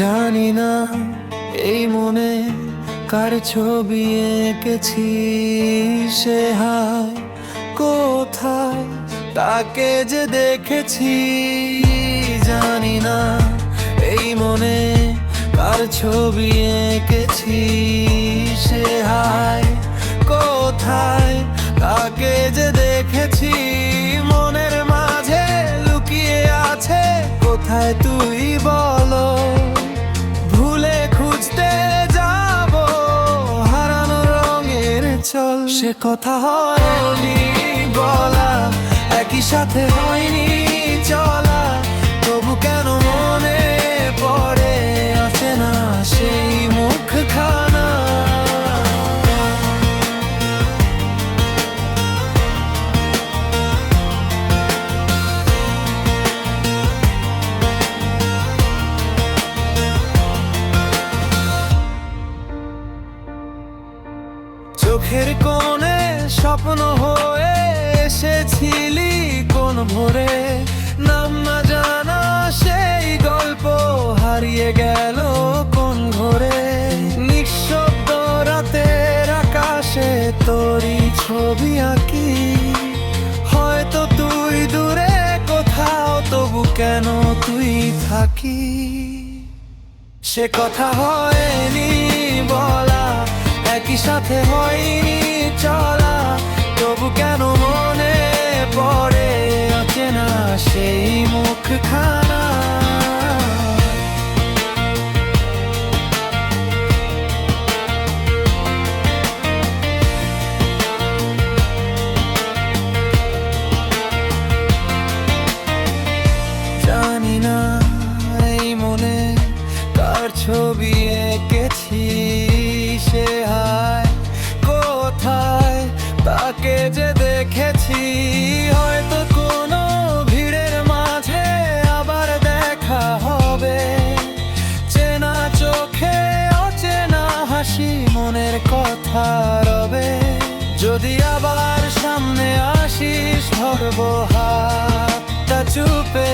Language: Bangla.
জানি না এই মনে কার ছবি এঁকেছি, সে হায় কোথায় তাকে যে দেখেছি। জানি না এই মনে কার ছবি এঁকেছি, সে হায় কোথায় তাকে যে দেখেছি। মনের মাঝে লুকিয়ে আছে কোথায় তুই বলো, ভুলে খুঁজতে যাব হারানো রঙের চল। সে কথা হয়নি বলা, একই সাথে হয়নি চলা, তবু কেন মনে পড়ে আসে না সেই মুখখানা। চোখের কোণে স্বপ্ন হয়ে এসেছিলি কোন ভোরে, নাম না জানা সেই গল্প হারিয়ে গেল কোন ঘরে। নিঃশব্দ রাতের আকাশে তোরই ছবি আঁকি, হয়তো তুই দূরে কোথাও, তবু কেন তুই থাকি। সে কথা হয়নি বলা, একই সাথে হয়নি চলা, তবু কেন মনে পড়ে অচেনা সেই মুখখানা। জানি না এই মনে কার ছবি এঁকেছি, সে হায় কোথায় তাকে যে দেখেছি। হয়তো কোনো ভিড়ের মাঝে আবার দেখা হবে, চেনা চোখে অচেনা হাসি মনের কথা রবে। যদি আবার সামনে আসিস ধরবো হাতটা চুপে